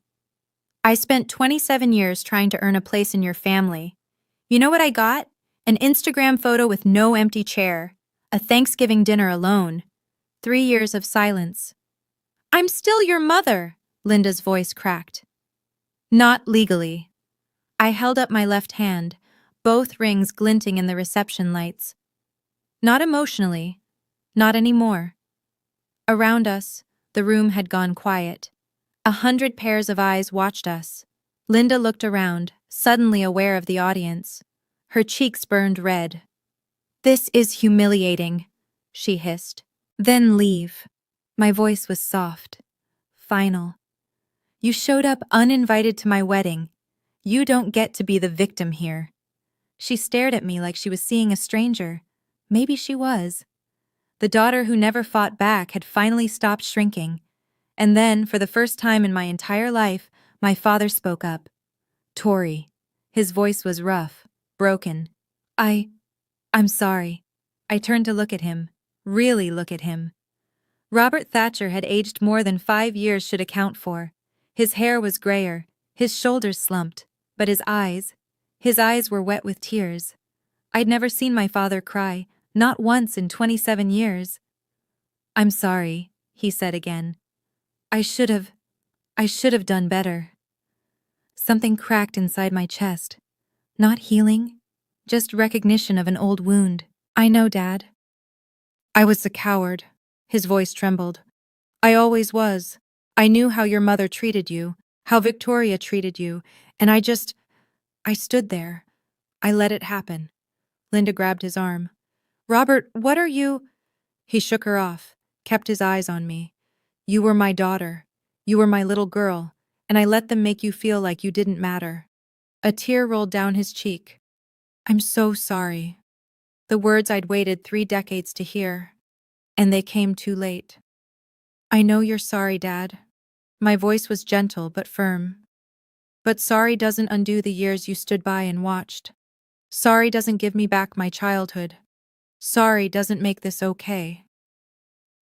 I spent 27 years trying to earn a place in your family. You know what I got? An Instagram photo with no empty chair. A Thanksgiving dinner alone. 3 years of silence. I'm still your mother, Linda's voice cracked. Not legally. I held up my left hand, both rings glinting in the reception lights. Not emotionally. Not anymore. Around us, the room had gone quiet. 100 pairs of eyes watched us. Linda looked around, suddenly aware of the audience. Her cheeks burned red. This is humiliating, she hissed. Then leave. My voice was soft. Final. You showed up uninvited to my wedding. You don't get to be the victim here. She stared at me like she was seeing a stranger. Maybe she was. The daughter who never fought back had finally stopped shrinking. And then, for the first time in my entire life, my father spoke up. Tori. His voice was rough, broken. I'm sorry. I turned to look at him. Really look at him. Robert Thatcher had aged more than 5 years should account for. His hair was grayer, his shoulders slumped, but his eyes were wet with tears. I'd never seen my father cry, not once in 27 years. I'm sorry, he said again. I should have done better. Something cracked inside my chest. Not healing, just recognition of an old wound. I know, Dad. I was a coward. His voice trembled. I always was. I knew how your mother treated you, how Victoria treated you, and I stood there. I let it happen. Linda grabbed his arm. Robert, what are you? He shook her off, kept his eyes on me. You were my daughter. You were my little girl, and I let them make you feel like you didn't matter. A tear rolled down his cheek. I'm so sorry. The words I'd waited 3 decades to hear. And they came too late. I know you're sorry, Dad. My voice was gentle but firm. But sorry doesn't undo the years you stood by and watched. Sorry doesn't give me back my childhood. Sorry doesn't make this okay.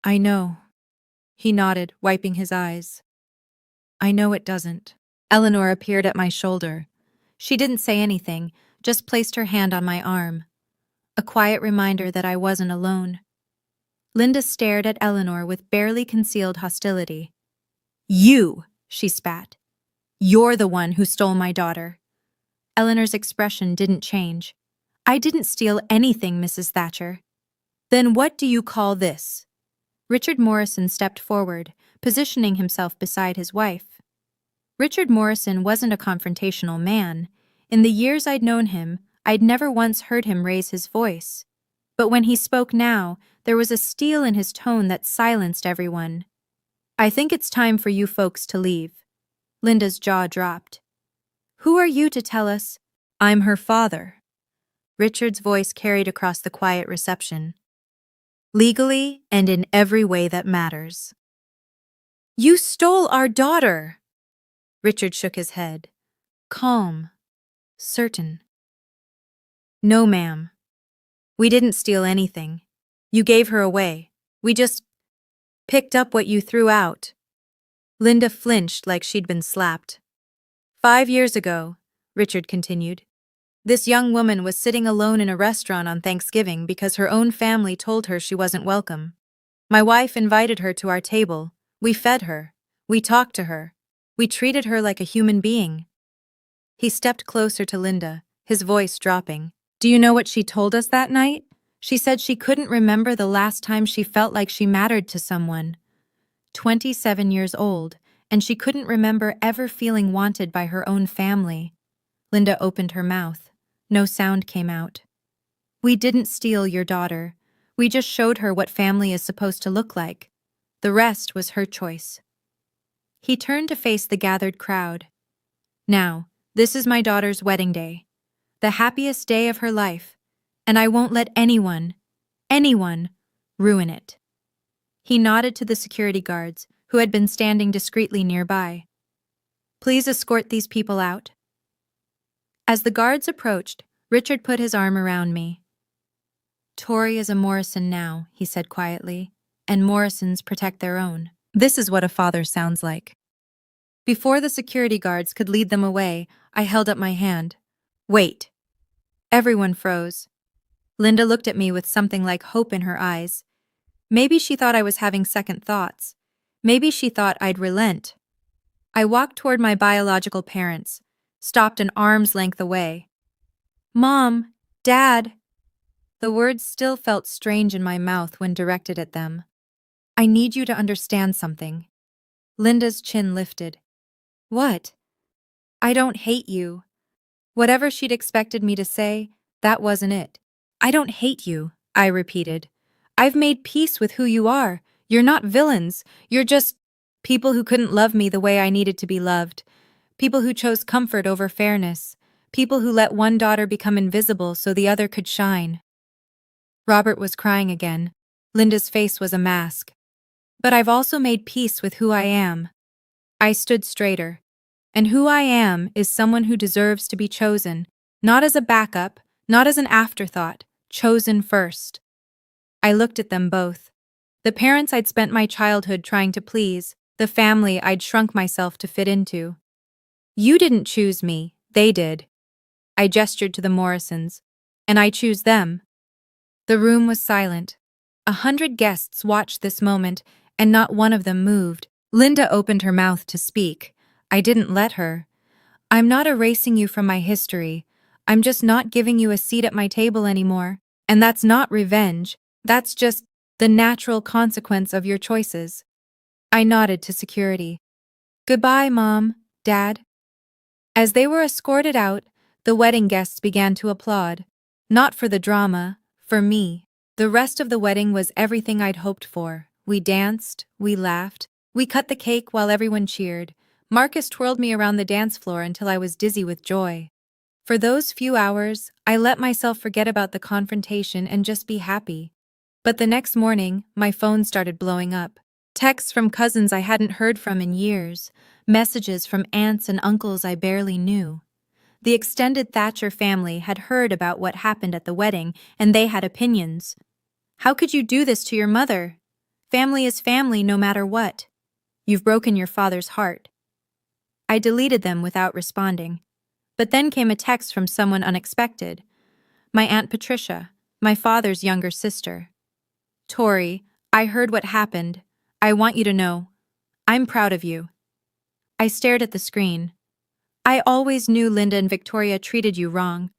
I know. He nodded, wiping his eyes. I know it doesn't. Eleanor appeared at my shoulder. She didn't say anything, just placed her hand on my arm. A quiet reminder that I wasn't alone. Linda stared at Eleanor with barely concealed hostility. You, she spat. You're the one who stole my daughter. Eleanor's expression didn't change. I didn't steal anything, Mrs. Thatcher. Then what do you call this? Richard Morrison stepped forward, positioning himself beside his wife. Richard Morrison wasn't a confrontational man. In the years I'd known him, I'd never once heard him raise his voice. But when he spoke now, there was a steel in his tone that silenced everyone. I think it's time for you folks to leave. Linda's jaw dropped. Who are you to tell us? I'm her father. Richard's voice carried across the quiet reception. Legally and in every way that matters. You stole our daughter! Richard shook his head. Calm. Certain. No, ma'am. We didn't steal anything. You gave her away. We just picked up what you threw out. Linda flinched like she'd been slapped. 5 years ago, Richard continued, this young woman was sitting alone in a restaurant on Thanksgiving because her own family told her she wasn't welcome. My wife invited her to our table. We fed her. We talked to her. We treated her like a human being. He stepped closer to Linda, his voice dropping. Do you know what she told us that night? She said she couldn't remember the last time she felt like she mattered to someone. 27 years old, and she couldn't remember ever feeling wanted by her own family. Linda opened her mouth. No sound came out. We didn't steal your daughter. We just showed her what family is supposed to look like. The rest was her choice. He turned to face the gathered crowd. Now, this is my daughter's wedding day. The happiest day of her life. And I won't let anyone ruin it. He nodded to the security guards, who had been standing discreetly nearby. Please escort these people out. As the guards approached, Richard put his arm around me. Tori is a Morrison now, he said quietly, and Morrisons protect their own. This is what a father sounds like. Before the security guards could lead them away, I held up my hand. Wait. Everyone froze. Linda looked at me with something like hope in her eyes. Maybe she thought I was having second thoughts. Maybe she thought I'd relent. I walked toward my biological parents, stopped an arm's length away. Mom, Dad. The words still felt strange in my mouth when directed at them. I need you to understand something. Linda's chin lifted. What? I don't hate you. Whatever she'd expected me to say, that wasn't it. I don't hate you, I repeated. I've made peace with who you are. You're not villains. You're just people who couldn't love me the way I needed to be loved. People who chose comfort over fairness. People who let one daughter become invisible so the other could shine. Robert was crying again. Linda's face was a mask. But I've also made peace with who I am. I stood straighter. And who I am is someone who deserves to be chosen, not as a backup, not as an afterthought, chosen first. I looked at them both. The parents I'd spent my childhood trying to please, the family I'd shrunk myself to fit into. You didn't choose me, they did. I gestured to the Morrisons. And I choose them. The room was silent. 100 guests watched this moment, and not one of them moved. Linda opened her mouth to speak. I didn't let her. I'm not erasing you from my history. I'm just not giving you a seat at my table anymore. And that's not revenge. That's just the natural consequence of your choices. I nodded to security. Goodbye, Mom, Dad. As they were escorted out, the wedding guests began to applaud. Not for the drama, for me. The rest of the wedding was everything I'd hoped for. We danced, we laughed, we cut the cake while everyone cheered. Marcus twirled me around the dance floor until I was dizzy with joy. For those few hours, I let myself forget about the confrontation and just be happy. But the next morning, my phone started blowing up. Texts from cousins I hadn't heard from in years, messages from aunts and uncles I barely knew. The extended Thatcher family had heard about what happened at the wedding, and they had opinions. How could you do this to your mother? Family is family no matter what. You've broken your father's heart. I deleted them without responding. But then came a text from someone unexpected. My Aunt Patricia, my father's younger sister. Tori, I heard what happened. I want you to know. I'm proud of you. I stared at the screen. I always knew Linda and Victoria treated you wrong.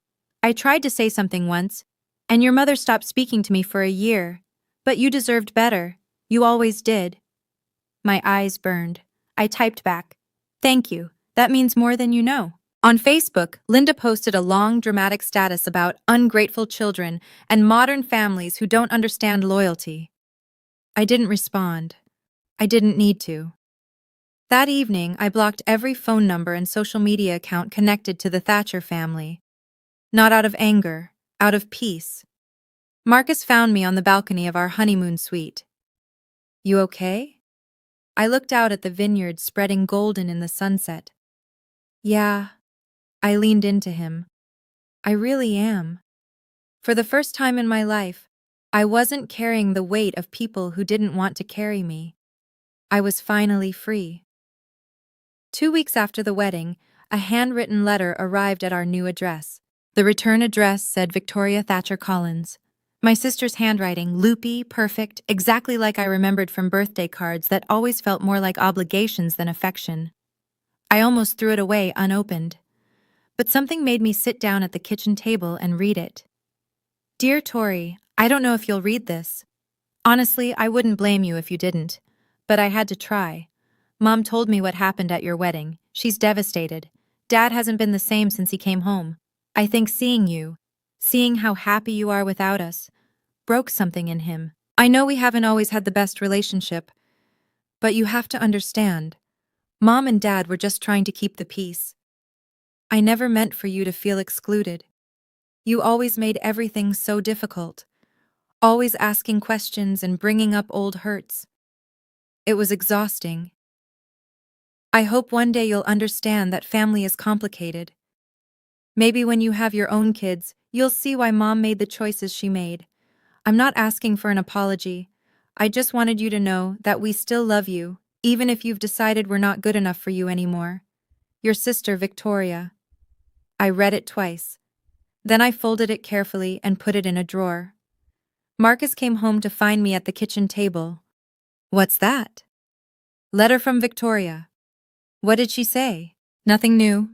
I tried to say something once, and your mother stopped speaking to me for a year. But you deserved better. You always did. My eyes burned. I typed back. Thank you. That means more than you know. On Facebook, Linda posted a long, dramatic status about ungrateful children and modern families who don't understand loyalty. I didn't respond. I didn't need to. That evening, I blocked every phone number and social media account connected to the Thatcher family. Not out of anger, out of peace. Marcus found me on the balcony of our honeymoon suite. You okay? I looked out at the vineyard spreading golden in the sunset. Yeah, I leaned into him. I really am. For the first time in my life, I wasn't carrying the weight of people who didn't want to carry me. I was finally free. 2 weeks after the wedding, a handwritten letter arrived at our new address. The return address said Victoria Thatcher Collins. My sister's handwriting, loopy, perfect, exactly like I remembered from birthday cards that always felt more like obligations than affection. I almost threw it away unopened. But something made me sit down at the kitchen table and read it. Dear Tori, I don't know if you'll read this. Honestly, I wouldn't blame you if you didn't. But I had to try. Mom told me what happened at your wedding. She's devastated. Dad hasn't been the same since he came home. I think seeing how happy you are without us, broke something in him. I know we haven't always had the best relationship, but you have to understand. Mom and Dad were just trying to keep the peace. I never meant for you to feel excluded. You always made everything so difficult, always asking questions and bringing up old hurts. It was exhausting. I hope one day you'll understand that family is complicated. Maybe when you have your own kids, you'll see why Mom made the choices she made. I'm not asking for an apology. I just wanted you to know that we still love you, even if you've decided we're not good enough for you anymore. Your sister, Victoria. I read it twice. Then I folded it carefully and put it in a drawer. Marcus came home to find me at the kitchen table. What's that? Letter from Victoria. What did she say? Nothing new.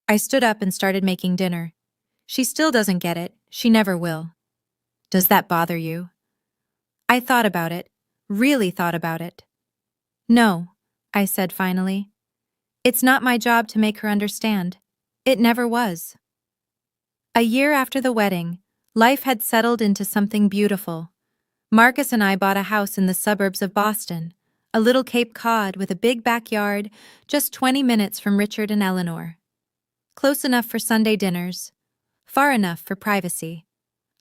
I stood up and started making dinner. She still doesn't get it. She never will. Does that bother you? I thought about it. Really thought about it. No, I said finally. It's not my job to make her understand. It never was. A year after the wedding, life had settled into something beautiful. Marcus and I bought a house in the suburbs of Boston, a little Cape Cod with a big backyard, just 20 minutes from Richard and Eleanor. Close enough for Sunday dinners, far enough for privacy.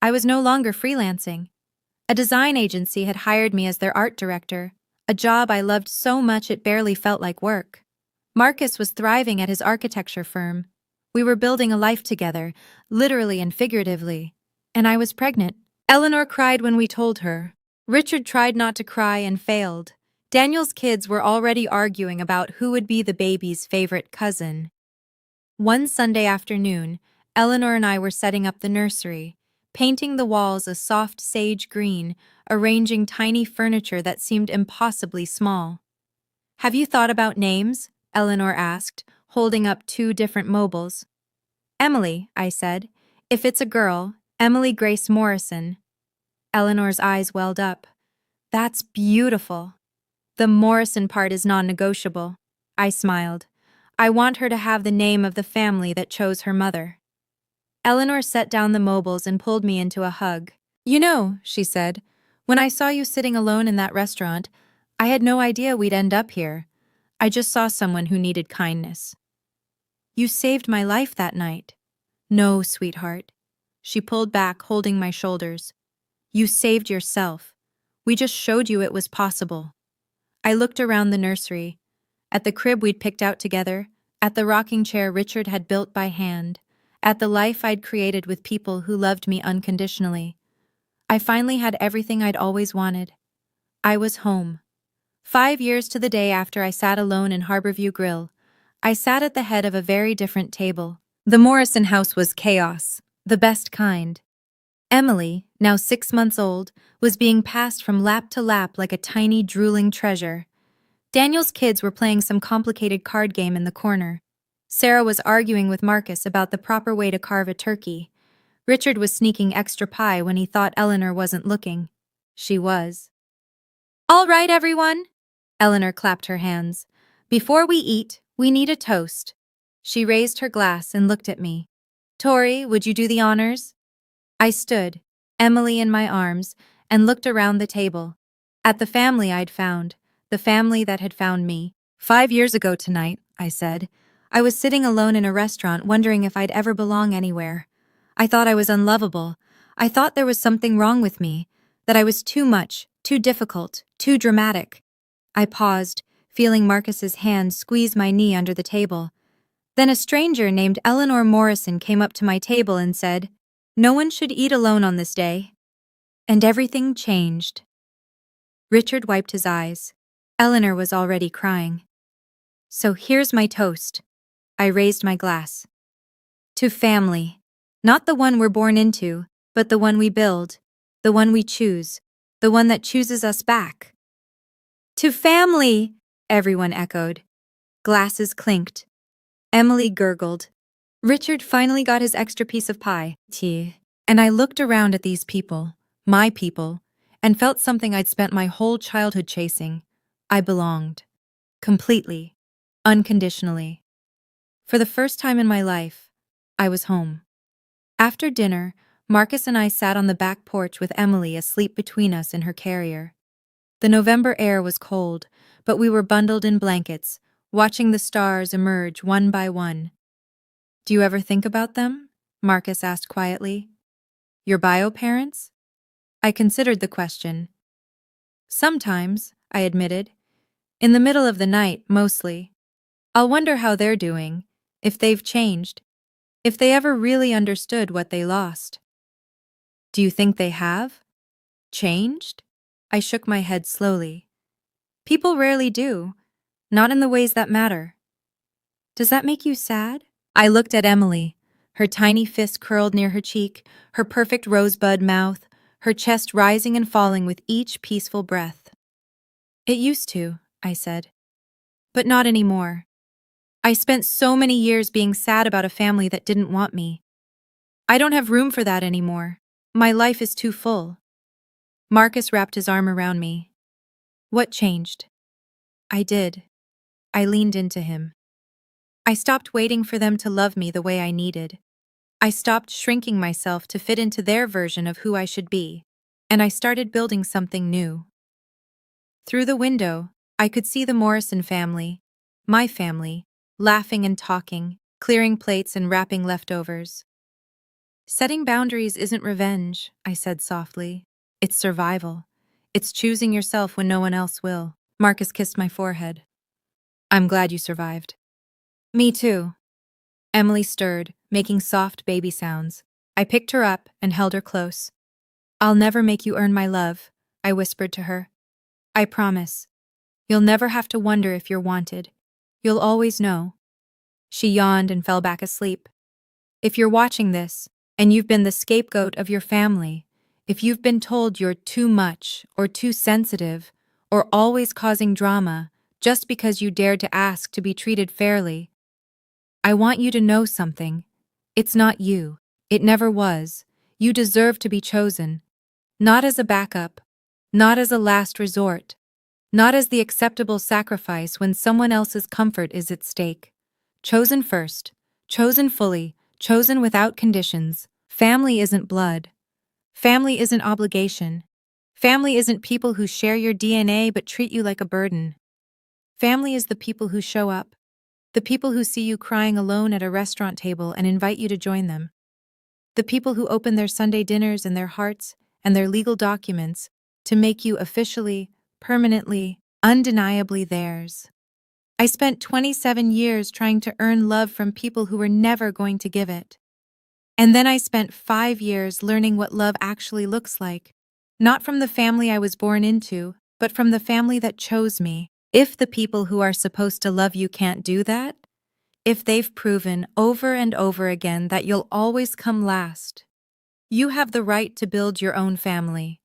I was no longer freelancing. A design agency had hired me as their art director, a job I loved so much it barely felt like work. Marcus was thriving at his architecture firm. We were building a life together, literally and figuratively. And I was pregnant. Eleanor cried when we told her. Richard tried not to cry and failed. Daniel's kids were already arguing about who would be the baby's favorite cousin. One Sunday afternoon, Eleanor and I were setting up the nursery, painting the walls a soft sage green, arranging tiny furniture that seemed impossibly small. Have you thought about names? Eleanor asked, holding up 2 different mobiles. Emily, I said. If it's a girl, Emily Grace Morrison. Eleanor's eyes welled up. That's beautiful. The Morrison part is non-negotiable. I smiled. I want her to have the name of the family that chose her mother. Eleanor set down the mobiles and pulled me into a hug. You know, she said, when I saw you sitting alone in that restaurant, I had no idea we'd end up here. I just saw someone who needed kindness. You saved my life that night. No, sweetheart. She pulled back, holding my shoulders. You saved yourself. We just showed you it was possible. I looked around the nursery, at the crib we'd picked out together, at the rocking chair Richard had built by hand, at the life I'd created with people who loved me unconditionally. I finally had everything I'd always wanted. I was home. 5 years to the day after I sat alone in Harborview Grill, I sat at the head of a very different table. The Morrison house was chaos, the best kind. Emily, now 6 months old, was being passed from lap to lap like a tiny, drooling treasure. Daniel's kids were playing some complicated card game in the corner. Sarah was arguing with Marcus about the proper way to carve a turkey. Richard was sneaking extra pie when he thought Eleanor wasn't looking. She was. All right, everyone. Eleanor clapped her hands. Before we eat, we need a toast. She raised her glass and looked at me. Tori, would you do the honors? I stood, Emily in my arms, and looked around the table. At the family I'd found, the family that had found me. 5 years ago tonight, I said. I was sitting alone in a restaurant wondering if I'd ever belong anywhere. I thought I was unlovable. I thought there was something wrong with me, that I was too much, too difficult, too dramatic. I paused, feeling Marcus's hand squeeze my knee under the table. Then a stranger named Eleanor Morrison came up to my table and said, "No one should eat alone on this day." And everything changed. Richard wiped his eyes. Eleanor was already crying. So here's my toast. I raised my glass. To family. Not the one we're born into, but the one we build, the one we choose, the one that chooses us back. To family, everyone echoed. Glasses clinked. Emily gurgled. Richard finally got his extra piece of pie, tea, and I looked around at these people, my people, and felt something I'd spent my whole childhood chasing. I belonged. Completely. Unconditionally. For the first time in my life, I was home. After dinner, Marcus and I sat on the back porch with Emily asleep between us in her carrier. The November air was cold, but we were bundled in blankets, watching the stars emerge one by one. Do you ever think about them? Marcus asked quietly. Your bio parents? I considered the question. Sometimes, I admitted. In the middle of the night, mostly. I'll wonder how they're doing, if they've changed, if they ever really understood what they lost. Do you think they have? Changed? I shook my head slowly. People rarely do, not in the ways that matter. Does that make you sad? I looked at Emily, her tiny fist curled near her cheek, her perfect rosebud mouth, her chest rising and falling with each peaceful breath. It used to, I said. But not anymore. I spent so many years being sad about a family that didn't want me. I don't have room for that anymore. My life is too full. Marcus wrapped his arm around me. What changed? I did. I leaned into him. I stopped waiting for them to love me the way I needed. I stopped shrinking myself to fit into their version of who I should be, and I started building something new. Through the window, I could see the Morrison family, my family, laughing and talking, clearing plates and wrapping leftovers. Setting boundaries isn't revenge, I said softly. It's survival. It's choosing yourself when no one else will. Marcus kissed my forehead. I'm glad you survived. Me too. Emily stirred, making soft baby sounds. I picked her up and held her close. I'll never make you earn my love, I whispered to her. I promise. You'll never have to wonder if you're wanted. You'll always know. She yawned and fell back asleep. If you're watching this, and you've been the scapegoat of your family, if you've been told you're too much or too sensitive or always causing drama just because you dared to ask to be treated fairly, I want you to know something. It's not you. It never was. You deserve to be chosen. Not as a backup. Not as a last resort. Not as the acceptable sacrifice when someone else's comfort is at stake. Chosen first. Chosen fully. Chosen without conditions. Family isn't blood. Family isn't obligation. Family isn't people who share your DNA but treat you like a burden. Family is the people who show up. The people who see you crying alone at a restaurant table and invite you to join them. The people who open their Sunday dinners and their hearts and their legal documents to make you officially, permanently, undeniably theirs. I spent 27 years trying to earn love from people who were never going to give it. And then I spent 5 years learning what love actually looks like. Not from the family I was born into, but from the family that chose me. If the people who are supposed to love you can't do that, if they've proven over and over again that you'll always come last, you have the right to build your own family.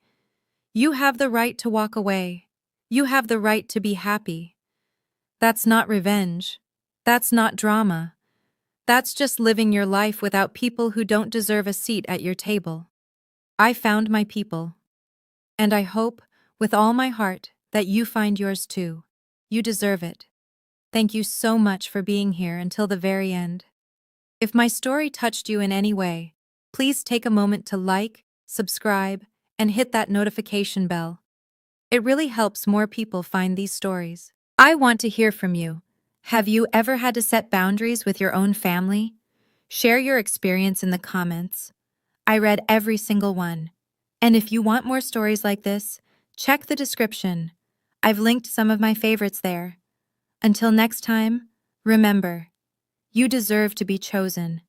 You have the right to walk away. You have the right to be happy. That's not revenge. That's not drama. That's just living your life without people who don't deserve a seat at your table. I found my people. And I hope, with all my heart, that you find yours too. You deserve it. Thank you so much for being here until the very end. If my story touched you in any way, please take a moment to like, subscribe, and hit that notification bell. It really helps more people find these stories. I want to hear from you. Have you ever had to set boundaries with your own family? Share your experience in the comments. I read every single one. And if you want more stories like this, check the description. I've linked some of my favorites there. Until next time, remember, you deserve to be chosen.